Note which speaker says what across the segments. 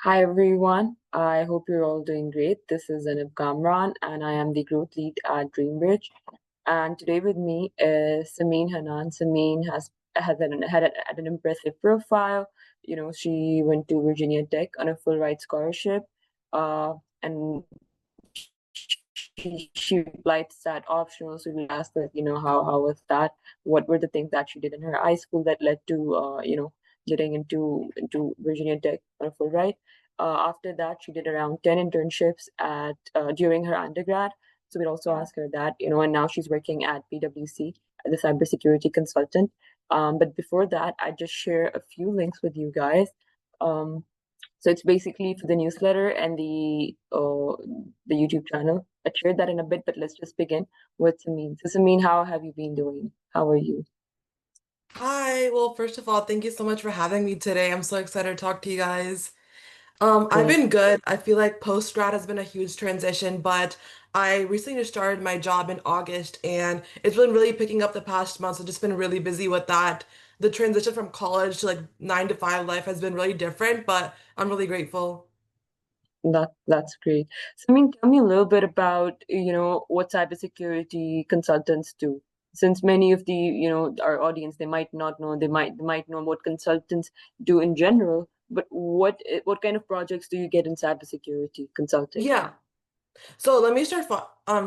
Speaker 1: Hi everyone, I hope you're all doing great. This is Zanib Kamran and I am the growth lead at DreamBridge. And today with me is Sameen Hanan. Sameen had an impressive profile. She went to Virginia Tech on a full ride scholarship. And she applied to that optional. So we asked her, how was that? What were the things that she did in her high school that led to getting into Virginia Tech on a full ride. After that, she did around 10 internships at during her undergrad. So we'd also ask her that, and now she's working at PwC as a cybersecurity consultant. But before that, I just share a few links with you guys. Um, so it's basically for the newsletter and the YouTube channel. I shared that in a bit, but let's just begin with Sameen. So Sameen, how have you been doing? How are you?
Speaker 2: Hi, well, first of all, thank you so much for having me today. I'm so excited to talk to you guys. I've
Speaker 1: Great.
Speaker 2: been good. I feel like post-grad has been a huge transition, but I recently just started my job in August and it's been really picking up the past months. I've just been really busy with that. The transition from college to like 9 to 5 life has been really different, but I'm really grateful.
Speaker 1: That's great. Sameen, tell me a little bit about, what cybersecurity consultants do. Since many of our audience, they might not know, they might know what consultants do in general, but what kind of projects do you get in cybersecurity consulting?
Speaker 2: Yeah. So let me start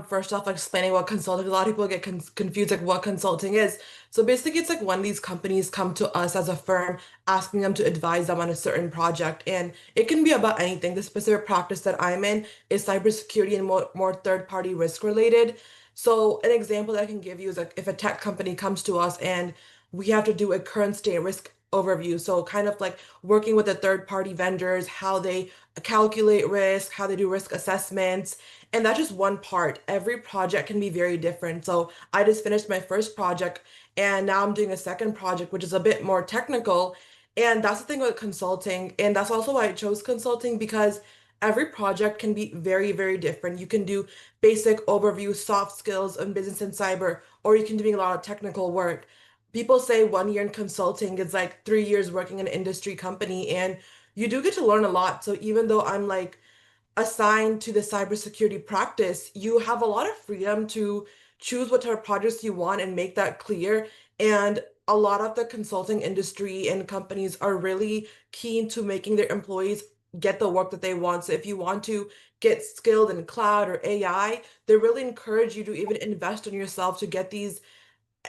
Speaker 2: first off explaining what consulting. A lot of people get confused like what consulting is. So basically, it's like when these companies come to us as a firm asking them to advise them on a certain project, and it can be about anything. The specific practice that I'm in is cybersecurity and more third-party risk related. So an example that I can give you is like if a tech company comes to us and we have to do a current state risk overview. So kind of like working with the third-party vendors, how they calculate risk, how they do risk assessments. And that's just one part. Every project can be very different. So I just finished my first project and now I'm doing a second project, which is a bit more technical. And that's the thing with consulting. And that's also why I chose consulting because every project can be very, very different. You can do basic overview, soft skills on business and cyber, or you can do a lot of technical work. People say 1 year in consulting is like 3 years working in an industry company, and you do get to learn a lot. So even though I'm like assigned to the cybersecurity practice, you have a lot of freedom to choose what type of projects you want and make that clear. And a lot of the consulting industry and companies are really keen to making their employees get the work that they want. So if you want to get skilled in cloud or AI, they really encourage you to even invest in yourself to get these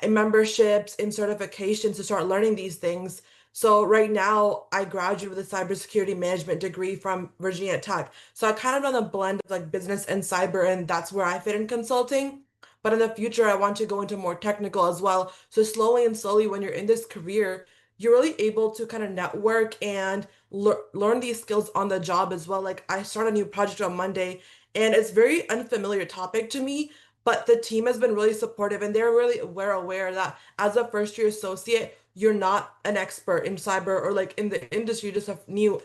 Speaker 2: memberships and certifications to start learning these things. So right now, I graduated with a cybersecurity management degree from Virginia Tech. So I kind of done a blend of like business and cyber, and that's where I fit in consulting. But in the future, I want to go into more technical as well. So slowly and slowly, when you're in this career, you're really able to kind of network and learn these skills on the job as well. Like I start a new project on Monday, and it's very unfamiliar topic to me, but the team has been really supportive and they're really aware that as a first year associate, you're not an expert in cyber or like in the industry, just a new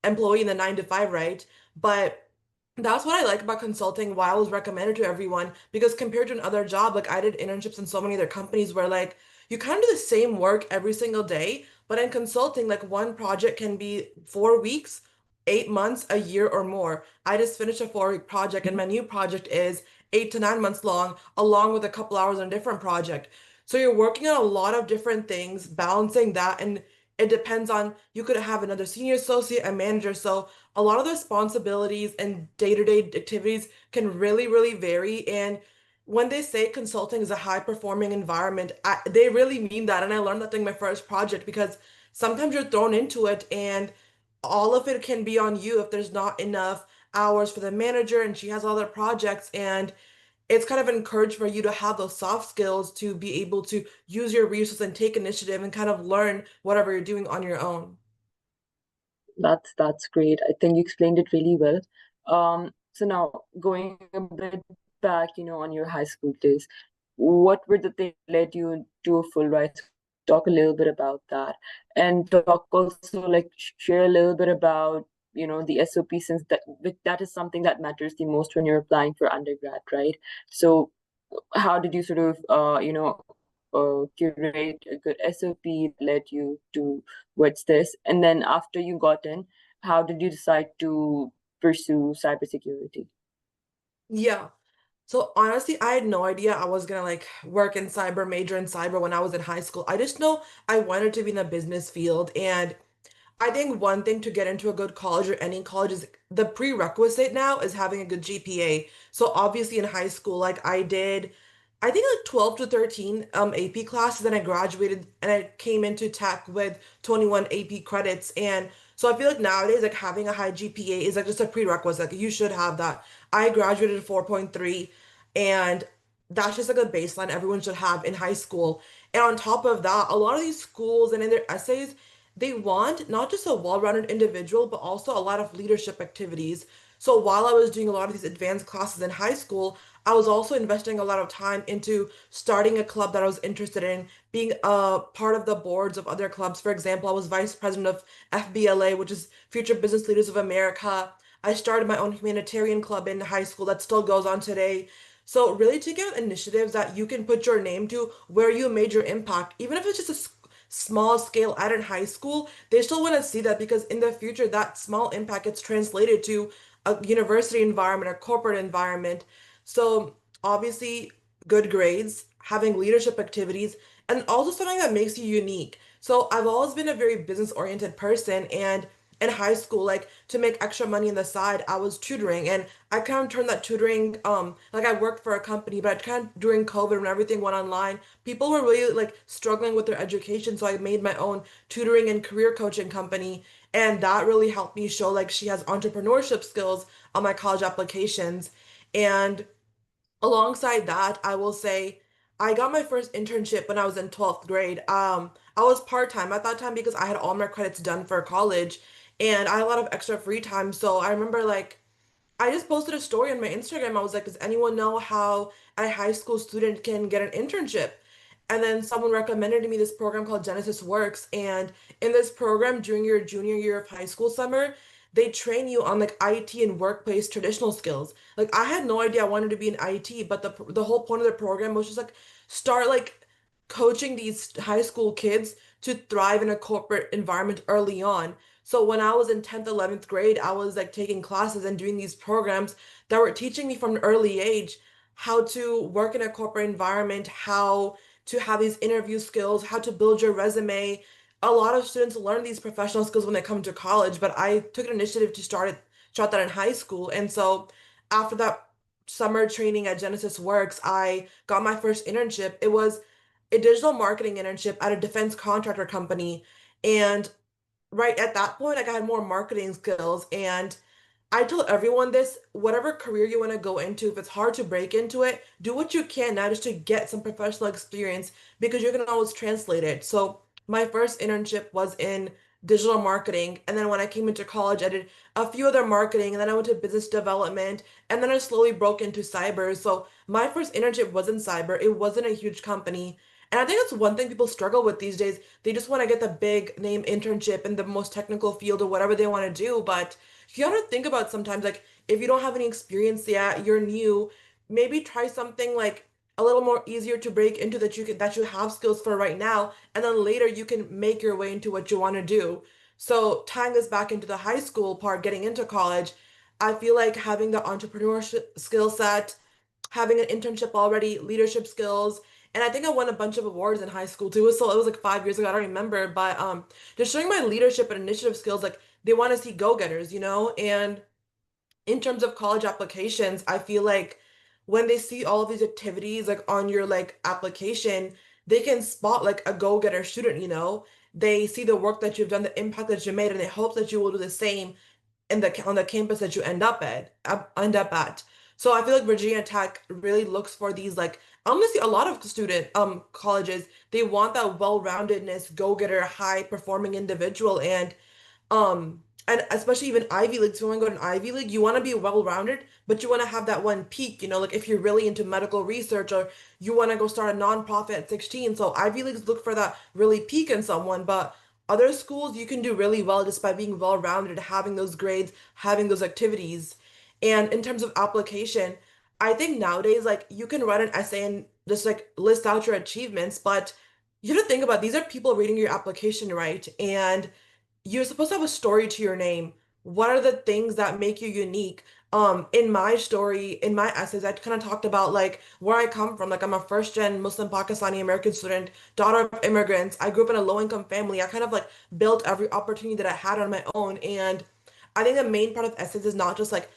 Speaker 2: employee in the 9 to 5, right? But that's what I like about consulting, why I was recommended to everyone, because compared to another job, like I did internships in so many other companies where like you kind of do the same work every single day, but in consulting, like one project can be 4 weeks, 8 months, a year or more. I just finished a 4 week project and my new project is 8 to 9 months long, along with a couple hours on a different project. So you're working on a lot of different things, balancing that, and it depends on you could have another senior associate, a manager. So a lot of the responsibilities and day-to-day activities can really, really vary. And when they say consulting is a high-performing environment, they really mean that. And I learned that thing my first project because sometimes you're thrown into it and all of it can be on you if there's not enough hours for the manager and she has other projects, and it's kind of encouraged for you to have those soft skills to be able to use your resources and take initiative and kind of learn whatever you're doing on your own.
Speaker 1: That's great. I think you explained it really well. So now going a bit back, on your high school days, what were the things that led you to a full ride? Talk a little bit about that, and talk also like share a little bit about, the SOP, since that is something that matters the most when you're applying for undergrad, right? So how did you sort of curate a good SOP that led you to towards this? And then after you got in, how did you decide to pursue cybersecurity?
Speaker 2: Yeah. So honestly, I had no idea I was gonna like work in cyber, major in cyber when I was in high school. I just know I wanted to be in the business field. And I think one thing to get into a good college or any college is the prerequisite now is having a good GPA. So obviously in high school, like I did, I think like 12 to 13 AP classes, and I graduated and I came into tech with 21 AP credits. And so I feel like nowadays like having a high GPA is like just a prerequisite. Like you should have that. I graduated at 4.3, and that's just like a baseline everyone should have in high school. And on top of that, a lot of these schools and in their essays they want not just a well-rounded individual, but also a lot of leadership activities. So while I was doing a lot of these advanced classes in high school, I was also investing a lot of time into starting a club that I was interested in, being a part of the boards of other clubs. For example, I was vice president of FBLA, which is Future Business Leaders of America. I started my own humanitarian club in high school that still goes on today. So really taking out initiatives that you can put your name to where you made your impact, even if it's just a small scale at in high school, they still want to see that because in the future, that small impact gets translated to a university environment or corporate environment. So obviously, good grades, having leadership activities, and also something that makes you unique. So I've always been a very business oriented person, and in high school, like to make extra money on the side, I was tutoring, and I kind of turned that tutoring, like I worked for a company, but I kind of during COVID when everything went online, people were really like struggling with their education, so I made my own tutoring and career coaching company, and that really helped me show like she has entrepreneurship skills on my college applications. And alongside that, I will say I got my first internship when I was in 12th grade. I was part-time at that time because I had all my credits done for college and I had a lot of extra free time. So I remember like I just posted a story on my Instagram. I was like, does anyone know how a high school student can get an internship? And then someone recommended to me this program called Genesis Works. And in this program, during your junior year of high school summer, they train you on like IT and workplace traditional skills. Like I had no idea I wanted to be in IT, but the whole point of the program was just like start like coaching these high school kids to thrive in a corporate environment early on. So when I was in 10th, 11th grade, I was like taking classes and doing these programs that were teaching me from an early age how to work in a corporate environment, how to have these interview skills, how to build your resume. A lot of students learn these professional skills when they come to college, but I took an initiative to start that in high school. And so after that summer training at Genesis Works, I got my first internship. It was a digital marketing internship at a defense contractor company. And right at that point, like I had more marketing skills. And I tell everyone this, whatever career you want to go into, if it's hard to break into it, do what you can now just to get some professional experience because you can always translate it. So my first internship was in digital marketing. And then when I came into college, I did a few other marketing and then I went to business development and then I slowly broke into cyber. So my first internship was in cyber. It wasn't a huge company. And I think that's one thing people struggle with these days. They just want to get the big name internship in the most technical field or whatever they want to do. But you gotta think about sometimes like if you don't have any experience yet, you're new, maybe try something like a little more easier to break into that you have skills for right now, and then later you can make your way into what you want to do. So tying this back into the high school part, getting into college, I feel like having the entrepreneurship skill set, having an internship already, leadership skills, and I think I won a bunch of awards in high school too. So it was like 5 years ago, I don't remember, but just showing my leadership and initiative skills, like they want to see go-getters, you know? And in terms of college applications, I feel like when they see all of these activities like on your like application, they can spot like a go-getter student, you know? They see the work that you've done, the impact that you made, and they hope that you will do the same in the on the campus that you end up at. So I feel like Virginia Tech really looks for these like honestly a lot of student colleges, they want that well-roundedness, go-getter, high-performing individual. And especially even Ivy Leagues, if you want to go to an Ivy League, you want to be well-rounded, but you want to have that one peak, you know, like if you're really into medical research or you want to go start a nonprofit at 16. So Ivy Leagues look for that really peak in someone, but other schools you can do really well just by being well-rounded, having those grades, having those activities. And in terms of application, I think nowadays like you can write an essay and just like list out your achievements, but you have to think about these are people reading your application, right? And you're supposed to have a story to your name. what are the things that make you unique? In my story, in my essays, I kind of talked about like where I come from. Like I'm a first gen Muslim Pakistani American student, daughter of immigrants. I grew up in a low income family. I kind of like built every opportunity that I had on my own. And I think the main part of essays is not just like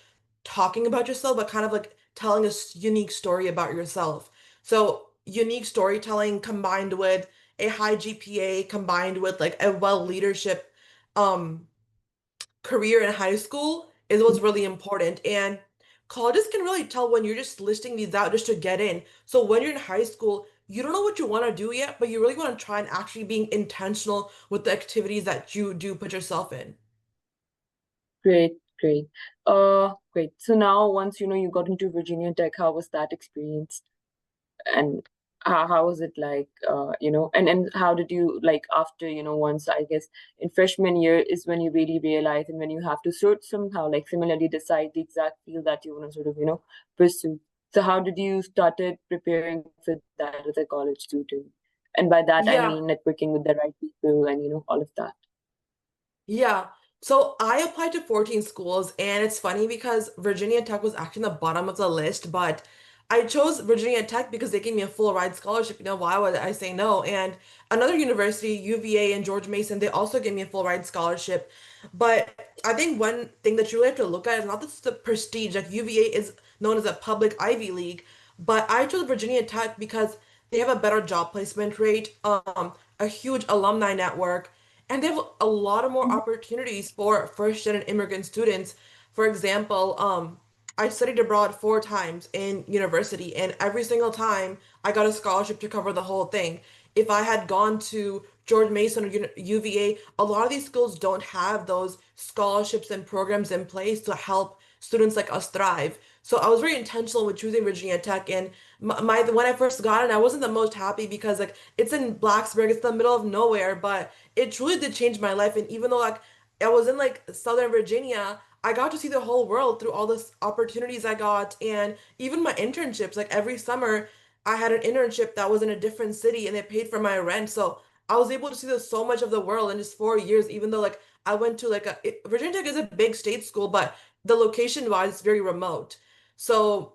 Speaker 2: talking about yourself, but kind of like telling a unique story about yourself. So unique storytelling combined with a high GPA combined with like a well leadership um career in high school is what's really important. And colleges can really tell when you're just listing these out just to get in. So when you're in high school, you don't know what you want to do yet, but you really want to try and actually being intentional with the activities that you do put yourself in.
Speaker 1: Great, great. Great. So now once you got into Virginia Tech, how was that experience? And how was it like, and how did you like after, once I guess in freshman year is when you really realize and when you have to sort somehow like similarly decide the exact field that you want to sort of, pursue. So how did you started preparing for that as a college student? And by that I
Speaker 2: Yeah.
Speaker 1: mean networking with the right people and all of that.
Speaker 2: Yeah. So I applied to 14 schools, and it's funny because Virginia Tech was actually in the bottom of the list, but I chose Virginia Tech because they gave me a full ride scholarship. You know, why would I say no? And another university, UVA and George Mason, they also gave me a full ride scholarship. But I think one thing that you really have to look at is not just the prestige. Like UVA is known as a public Ivy League, but I chose Virginia Tech because they have a better job placement rate, a huge alumni network, and they have a lot of more opportunities for first gen and immigrant students. For example, I studied abroad 4 times in university, and every single time I got a scholarship to cover the whole thing. If I had gone to George Mason or UVA, a lot of these schools don't have those scholarships and programs in place to help students like us thrive. So I was very intentional with choosing Virginia Tech, and when I first got it, I wasn't the most happy because like it's in Blacksburg, it's the middle of nowhere, but it truly did change my life. And even though like I was in like Southern Virginia, I got to see the whole world through all the opportunities I got, and even my internships. Like every summer, I had an internship that was in a different city, and it paid for my rent. So I was able to see so much of the world in just 4 years. Even though like I went to like Virginia Tech is a big state school, but the location wise, it's very remote. So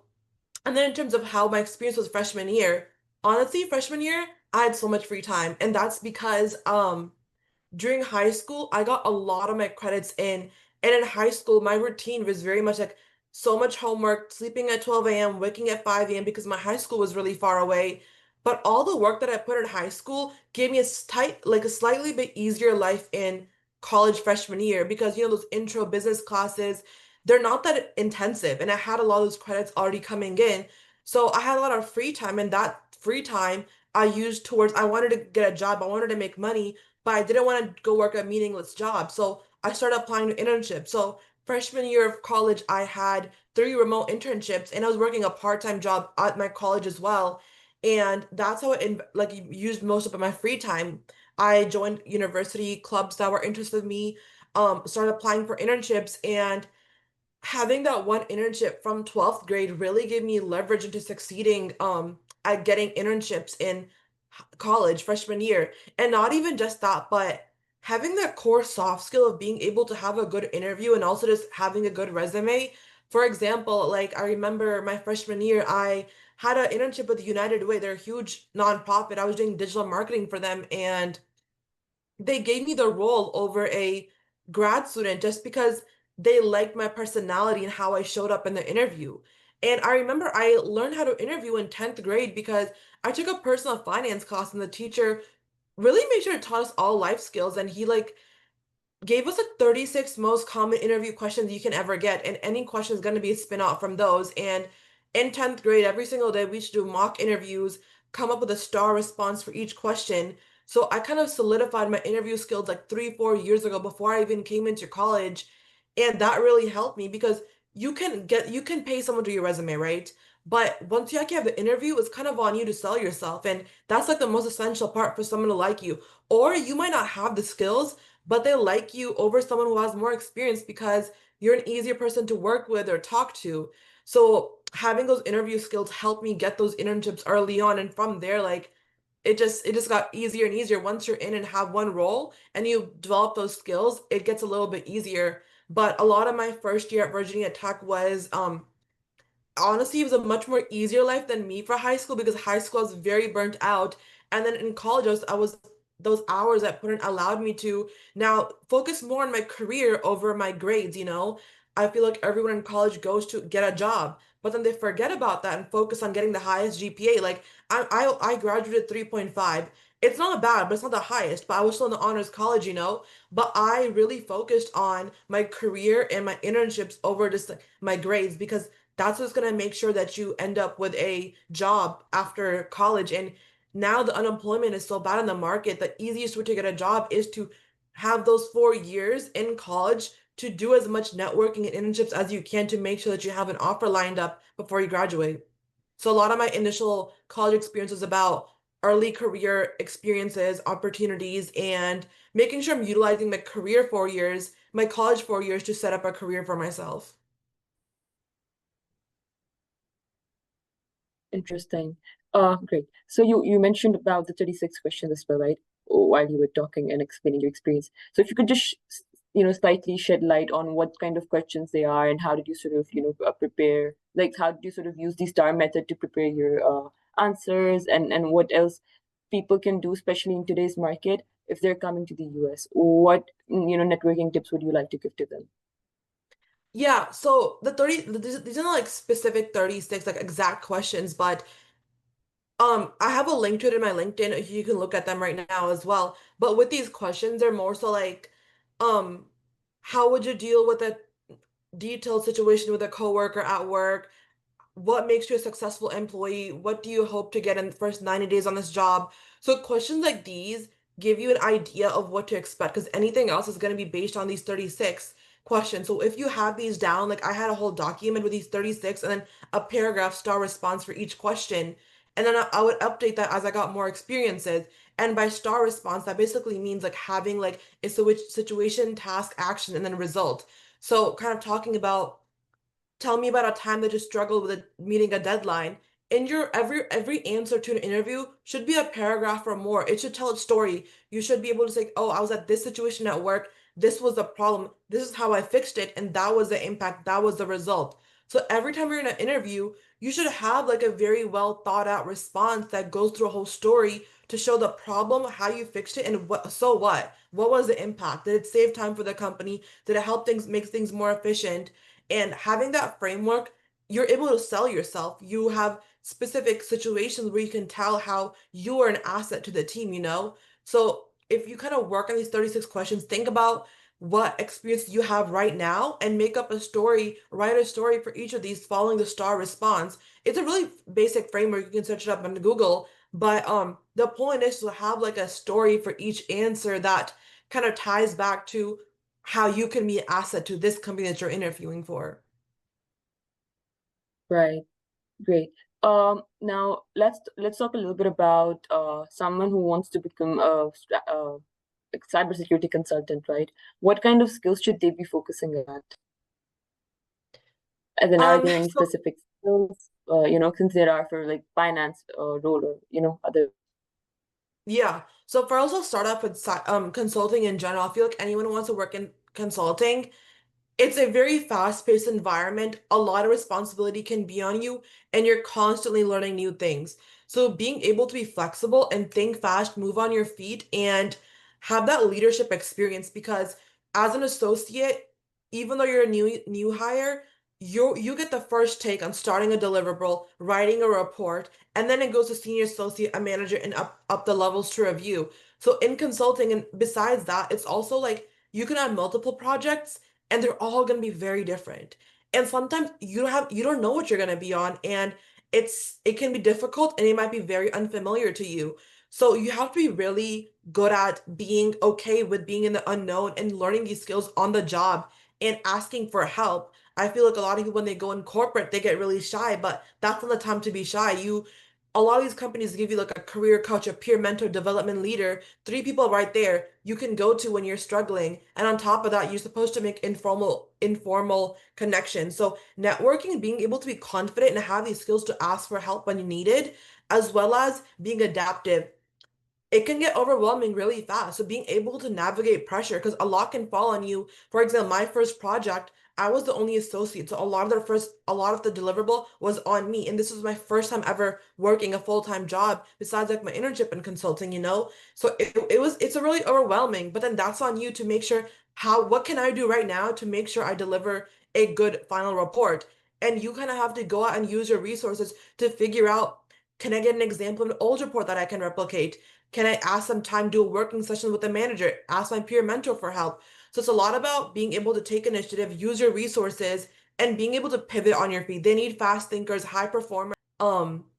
Speaker 2: and then in terms of how my experience was freshman year, honestly, freshman year, I had so much free time. And that's because during high school, I got a lot of my credits in. And in high school, my routine was very much like so much homework, sleeping at 12 a.m., waking at 5 a.m. because my high school was really far away. But all the work that I put in high school gave me like a slightly bit easier life in college freshman year because, those intro business classes, they're not that intensive. And I had a lot of those credits already coming in. So I had a lot of free time, and that free time I used towards, I wanted to get a job, I wanted to make money, but I didn't want to go work a meaningless job. So I started applying to internships. So freshman year of college, I had 3 remote internships, and I was working a part-time job at my college as well. And that's how like used most of my free time. I joined university clubs that were interested in me, started applying for internships, and having that one internship from 12th grade really gave me leverage into succeeding at getting internships in college freshman year. And not even just that, but having that core soft skill of being able to have a good interview and also just having a good resume. For example, like I remember my freshman year, I had an internship with United Way. They're a huge nonprofit. I was doing digital marketing for them, and they gave me the role over a grad student just because they liked my personality and how I showed up in the interview. And I remember I learned how to interview in 10th grade because I took a personal finance class, and the teacher really made sure to taught us all life skills, and he like gave us a 36 most common interview questions you can ever get, and any question is going to be a spin out from those. And in 10th grade, every single day, we should do mock interviews, come up with a star response for each question. So I kind of solidified my interview skills like 3, 4 years ago before I even came into college. And that really helped me because you can pay someone to your resume, right? But once you actually have the interview, it's kind of on you to sell yourself. And that's like the most essential part for someone to like you. Or you might not have the skills, but they like you over someone who has more experience because you're an easier person to work with or talk to. So having those interview skills helped me get those internships early on, and from there, like it just got easier and easier. Once you're in and have one role and you develop those skills, it gets a little bit easier. But a lot of my first year at Virginia Tech was honestly, it was a much more easier life than me for high school because high school I was very burnt out. And then in college, I was those hours I put in allowed me to now focus more on my career over my grades, you know? I feel like everyone in college goes to get a job, but then they forget about that and focus on getting the highest GPA. Like I graduated 3.5. It's not bad, but it's not the highest, but I was still in the honors college, you know? But I really focused on my career and my internships over just like, my grades because that's what's going to make sure that you end up with a job after college. And now the unemployment is so bad in the market. The easiest way to get a job is to have those 4 years in college to do as much networking and internships as you can to make sure that you have an offer lined up before you graduate. So a lot of my initial college experience was about early career experiences, opportunities, and making sure I'm utilizing my career 4 years, my college 4 years to set up a career for myself.
Speaker 1: Interesting. Great. So you mentioned about the 36 questions as well, right? While you were talking and explaining your experience. So if you could just, slightly shed light on what kind of questions they are and how did you sort of, prepare, like how did you sort of use the STAR method to prepare your answers and what else people can do, especially in today's market, if they're coming to the US? What, networking tips would you like to give to them?
Speaker 2: Yeah, so the 30 these are not like specific 36 like exact questions, but I have a link to it in my LinkedIn. You can look at them right now as well. But with these questions, they're more so like um how would you deal with a detailed situation with a coworker at work? What makes you a successful employee? What do you hope to get in the first 90 days on this job? So questions like these give you an idea of what to expect because anything else is going to be based on these 36 questions. So if you have these down, like I had a whole document with these 36 and then a paragraph star response for each question. And then I would update that as I got more experiences. And by star response, that basically means like having like a situation, task, action, and then result. So kind of talking about tell me about a time that you struggled with meeting a deadline. In your every answer to an interview should be a paragraph or more. It should tell a story. You should be able to say, "Oh, I was at this situation at work. This was the problem. This is how I fixed it, and that was the impact. That was the result." So every time you're in an interview, you should have like a very well thought out response that goes through a whole story to show the problem, how you fixed it, and what so what? What was the impact? Did it save time for the company? Did it help things make things more efficient? And having that framework, you're able to sell yourself. You have specific situations where you can tell how you are an asset to the team, you know? So if you kind of work on these 36 questions, think about what experience you have right now and make up a story, write a story for each of these following the star response. It's a really basic framework. You can search it up on Google, but the point is to have like a story for each answer that kind of ties back to how you can be an asset to this company that you're interviewing for.
Speaker 1: Right. Great. Now let's talk a little bit about someone who wants to become a cybersecurity consultant, right? What kind of skills should they be focusing at? And then, are there any
Speaker 2: So
Speaker 1: specific skills, since there are for like finance role or other?
Speaker 2: yeah. So for also start off with consulting in general, I feel like anyone who wants to work in consulting, it's a very fast-paced environment. A lot of responsibility can be on you, and you're constantly learning new things. So being able to be flexible and think fast, move on your feet, and have that leadership experience because as an associate, even though you're a new hire, you get the first take on starting a deliverable, writing a report, and then it goes to senior associate, a manager, and up the levels to review. So in consulting, and besides that, it's also like you can have multiple projects and they're all going to be very different. And sometimes you don't know what you're going to be on and it can be difficult and it might be very unfamiliar to you. So you have to be really good at being okay with being in the unknown and learning these skills on the job and asking for help. I feel like a lot of people when they go in corporate, they get really shy, but that's not the time to be shy. A lot of these companies give you like a career coach, a peer mentor, development leader, three people right there you can go to when you're struggling. And on top of that, you're supposed to make informal connections. So networking, being able to be confident and have these skills to ask for help when you need it, as well as being adaptive. it can get overwhelming really fast. So being able to navigate pressure, because a lot can fall on you. For example, my first project, I was the only associate. So a lot of the deliverable was on me. And this was my first time ever working a full-time job besides like my internship and consulting, you know? So it's a really overwhelming, but then that's on you to make sure what can I do right now to make sure I deliver a good final report? And you kind of have to go out and use your resources to figure out, can I get an example of an old report that I can replicate? Can I ask some time, do a working session with the manager, ask my peer mentor for help? So it's a lot about being able to take initiative, use your resources, and being able to pivot on your feet. They need fast thinkers, high performers.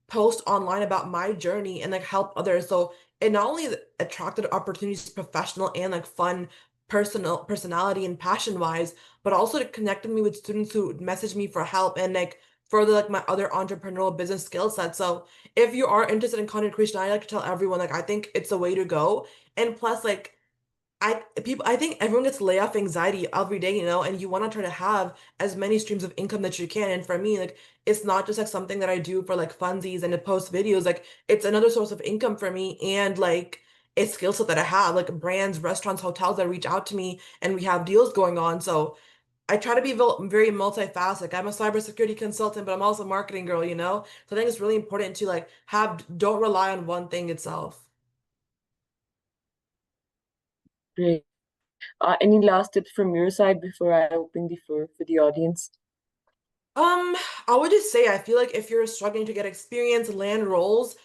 Speaker 2: Post online about my journey and like help others. So it not only attracted opportunities professional and like fun personality and passion wise, but also it connected me with students who messaged me for help and like further like my other entrepreneurial business skill set. So if you are interested in content creation, I like to tell everyone like I think it's the way to go. And plus like I think everyone gets layoff anxiety every day, you know, and you want to try to have as many streams of income that you can. And for me, like it's not just like something that I do for like funsies and to post videos, like it's another source of income for me and like a skill set that I have, like brands, restaurants, hotels that reach out to me and we have deals going on. So I try to be very multifaceted. I'm a cybersecurity consultant, but I'm also a marketing girl, you know? So I think it's really important to like don't rely on one thing itself.
Speaker 1: Great. Any last tips from your side before I open the floor for the audience?
Speaker 2: I would just say I feel like if you're struggling to get experience, land roles,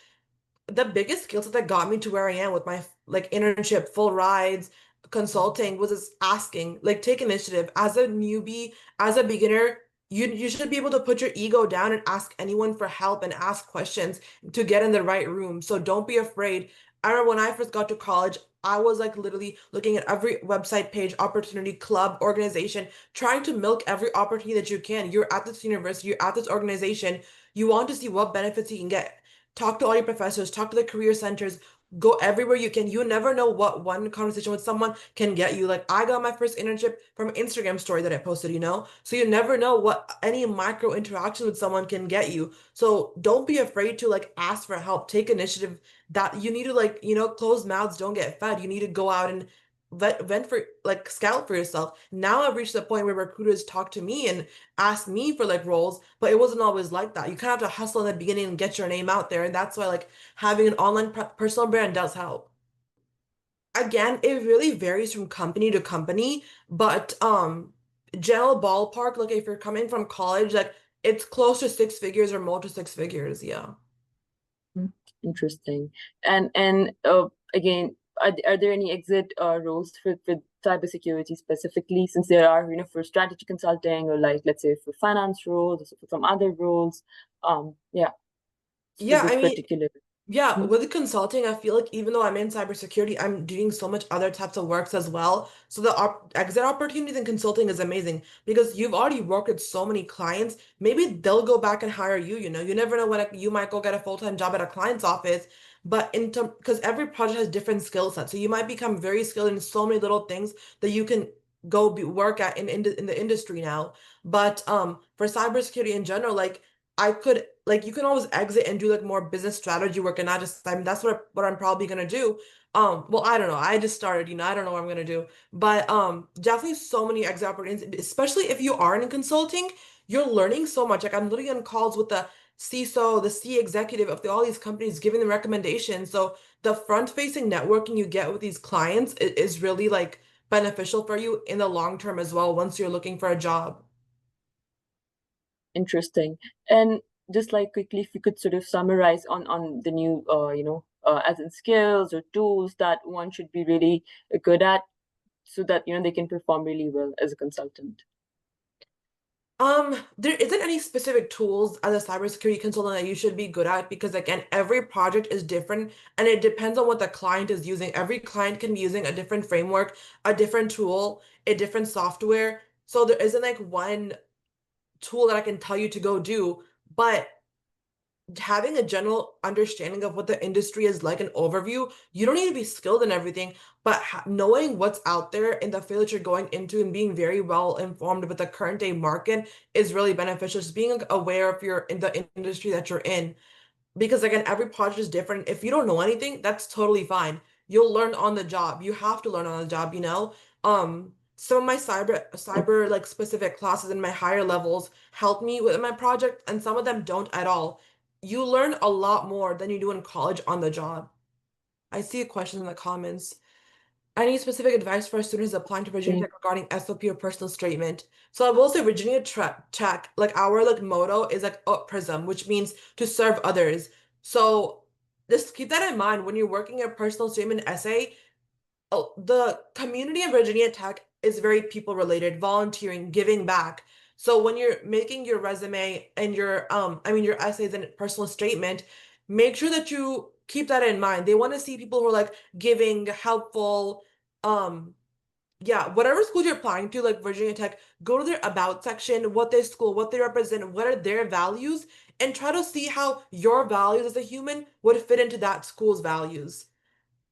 Speaker 2: the biggest skill set that got me to where I am with my like internship, full rides, consulting was just asking, like take initiative. As a newbie, as a beginner, you should be able to put your ego down and ask anyone for help and ask questions to get in the right room. So don't be afraid. I remember when I first got to college, I was like literally looking at every website page, opportunity, club, organization, trying to milk every opportunity that you can. You're at this university, you're at this organization, you want to see what benefits you can get. Talk to all your professors, talk to the career centers, go everywhere you can. You never know what one conversation with someone can get you. Like I got my first internship from an Instagram story that I posted, you know? So you never know what any micro interaction with someone can get you. So don't be afraid to like ask for help, take initiative. That you need to like, you know, closed mouths don't get fed. You need to go out and vent for like scout for yourself. Now I've reached the point where recruiters talk to me and ask me for like roles, but it wasn't always like that. You kind of have to hustle in the beginning and get your name out there, and that's why like having an online personal brand does help. Again, it really varies from company to company, but general ballpark, like if you're coming from college, like it's close to six figures or more to six figures, yeah.
Speaker 1: Mm, interesting. And again, are there any exit roles for cybersecurity specifically, since there are, for strategy consulting or like let's say for finance roles or for some other roles? Yeah, for
Speaker 2: Yeah,
Speaker 1: this
Speaker 2: I mean,
Speaker 1: particular.
Speaker 2: yeah,
Speaker 1: Mhm.
Speaker 2: with the consulting, I feel like even though I'm in cybersecurity, I'm doing so much other types of works as well. So the exit opportunities in consulting is amazing because you've already worked with so many clients. Maybe they'll go back and hire you, you know. You never know when you might go get a full-time job at a client's office, but in term because every project has different skill sets. So you might become very skilled in so many little things that you can work at in the industry now. But for cybersecurity in general, like I could like you can always exit and do like more business strategy work and not just I mean that's what I'm probably gonna do. Well, I don't know. I just started, you know, I don't know what I'm gonna do. But definitely so many exit opportunities, especially if you are in consulting, you're learning so much. Like I'm literally on calls with the CISO, the C executive of all these companies giving them recommendations. So the front-facing networking you get with these clients is really like beneficial for you in the long term as well once you're looking for a job.
Speaker 1: Interesting. And just like quickly, if you could sort of summarize on the new, as in skills or tools that one should be really good at, so that they can perform really well as a consultant.
Speaker 2: There isn't any specific tools as a cybersecurity consultant that you should be good at because again, every project is different and it depends on what the client is using. Every client can be using a different framework, a different tool, a different software. So there isn't like one tool that I can tell you to go do, but having a general understanding of what the industry is like, an overview, you don't need to be skilled in everything, but knowing what's out there in the field that you're going into and being very well informed with the current day market is really beneficial. Just being like, aware if you're in the industry that you're in. because again, every project is different. If you don't know anything, that's totally fine. You'll learn on the job. You have to learn on the job, you know? Some of my cyber like specific classes in my higher levels help me with my project, and some of them don't at all. You learn a lot more than you do in college on the job. I see a question in the comments. Any specific advice for students applying to Virginia
Speaker 1: Okay.
Speaker 2: Tech regarding SOP or personal statement? So I will say Virginia Tech, like our like motto is like Prism, which means to serve others. So just keep that in mind when you're working a personal statement essay. Oh, the community in Virginia Tech is very people related, volunteering, giving back. So when you're making your resume and your your essays and personal statement, make sure that you keep that in mind. They want to see people who are like giving, helpful, um yeah, whatever school you're applying to, like Virginia Tech, go to their about section, what their school, what they represent, what are their values, and try to see how your values as a human would fit into that school's values.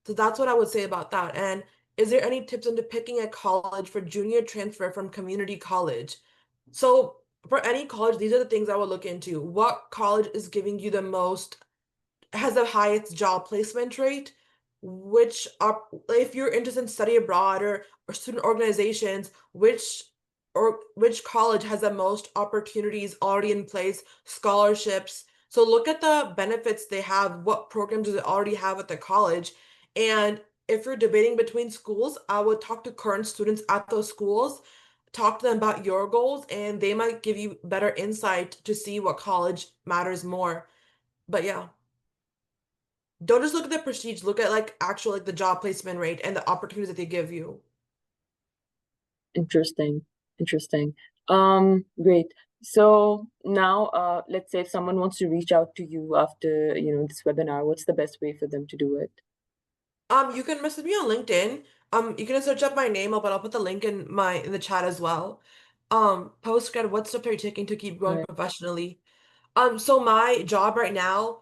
Speaker 2: So that's what I would say about that. And is there any tips into picking a college for junior transfer from community college? So for any college, these are the things I would look into. What college is giving you the most, has the highest job placement rate? Which are, if you're interested in study abroad or student organizations, which college has the most opportunities already in place, scholarships. So look at the benefits they have, what programs do they already have at the college. And if you're debating between schools, I would talk to current students at those schools, talk to them about your goals, and they might give you better insight to see what college matters more. But yeah, don't just look at the prestige, look at like actual like the job placement rate and the opportunities that they give you.
Speaker 1: Interesting. Interesting. Great. So now, let's say if someone wants to reach out to you after, this webinar, what's the best way for them to do it?
Speaker 2: You can message me on LinkedIn. You can search up my name, but I'll put the link in the chat as well. Postgrad, what steps are you taking to keep growing
Speaker 1: Right.
Speaker 2: professionally? So my job right now,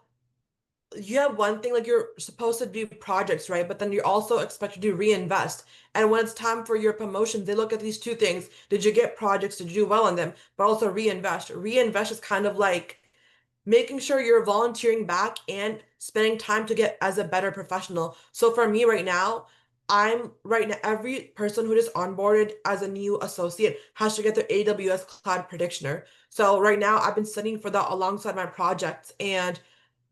Speaker 2: you have one thing like you're supposed to do projects, right? But then you're also expected to reinvest. And when it's time for your promotion, they look at these two things. Did you get projects? Did you do well on them? But also reinvest. Reinvest is kind of like making sure you're volunteering back and spending time to get as a better professional. So for me right now, I'm right now, every person who just onboarded as a new associate has to get their AWS Cloud Predictioner. So right now, I've been studying for that alongside my projects, and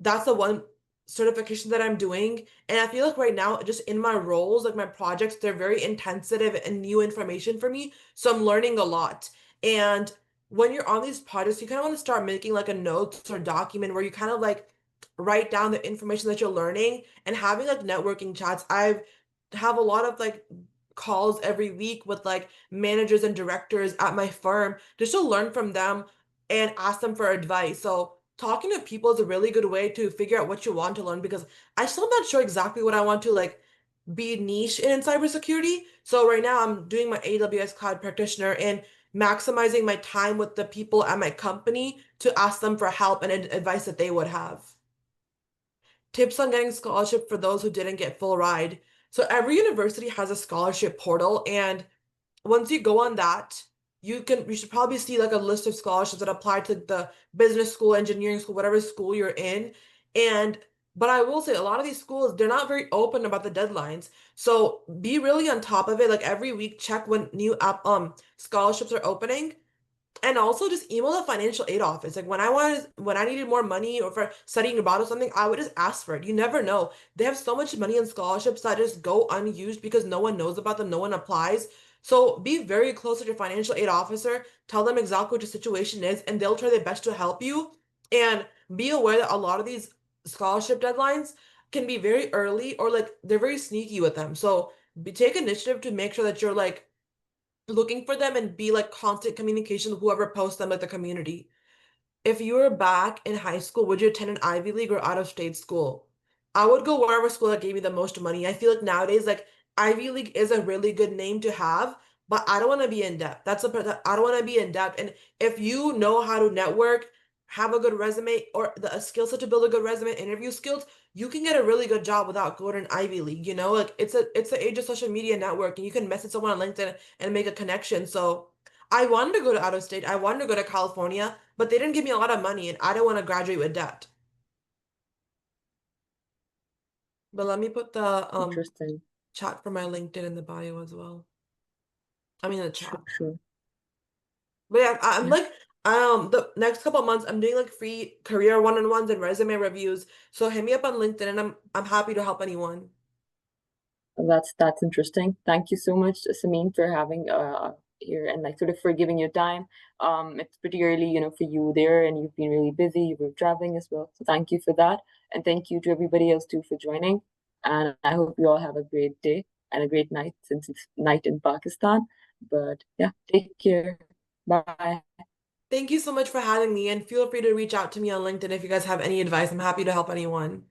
Speaker 2: that's the one certification that I'm doing. And I feel like right now, just in my roles, like my projects, they're very intensive and new information for me. So I'm learning a lot. And when you're on these projects, you kind of want to start making like a notes or document where you kind of like write down the information that you're learning and having like networking chats. I've have a lot of like calls every week with like managers and directors at my firm just to learn from them and ask them for advice. So talking to people is a really good way to figure out what you want to learn because I still not sure exactly what I want to like be niche in cybersecurity. So right now I'm doing my AWS cloud practitioner and maximizing my time with the people at my company to ask them for help and advice that they would have. Tips on getting scholarship for those who didn't get full ride. So every university has a scholarship portal, and once you go on that, you should probably see like a list of scholarships that apply to the business school, engineering school, whatever school you're in. And but I will say a lot of these schools, they're not very open about the deadlines. So be really on top of it. Like every week, check when new app scholarships are opening and also just email the financial aid office. Like when I needed more money or for studying abroad or something, I would just ask for it. You never know. They have so much money in scholarships that just go unused because no one knows about them, no one applies. So be very close to your financial aid officer, tell them exactly what your situation is, and they'll try their best to help you. And be aware that a lot of these scholarship deadlines can be very early or like they're very sneaky with them. So take initiative to make sure that you're like looking for them and be like constant communication with whoever posts them at the community. If you were back in high school, would you attend an Ivy League or out of state school? I would go wherever school that gave me the most money. I feel like nowadays, like Ivy League is a really good name to have, but I don't want to be in debt. I don't want to be in debt. And if you know how to network, have a good resume, or the a skill set to build a good resume, interview skills, you can get a really good job without going to an Ivy League. You know, like it's the age of social media networking. You can message someone on LinkedIn and make a connection. So I wanted to go to out of state. I wanted to go to California, but they didn't give me a lot of money and I don't want to graduate with debt. But let me put the
Speaker 1: Interesting.
Speaker 2: chat for my LinkedIn in the bio as well. I mean the
Speaker 1: Sure,
Speaker 2: chat.
Speaker 1: sure.
Speaker 2: But yeah, I'm
Speaker 1: Yeah.
Speaker 2: like the next couple of months I'm doing like free career one-on-ones and resume reviews. So hit me up on LinkedIn and I'm happy to help anyone.
Speaker 1: That's interesting. Thank you so much, Sameen, for having here and like sort of for giving your time. It's pretty early, for you there, and you've been really busy. You were traveling as well, so thank you for that, and thank you to everybody else too for joining. And I hope you all have a great day and a great night since it's night in Pakistan. But yeah, take care. Bye.
Speaker 2: Thank you so much for having me and feel free to reach out to me on LinkedIn if you guys have any advice. I'm happy to help anyone.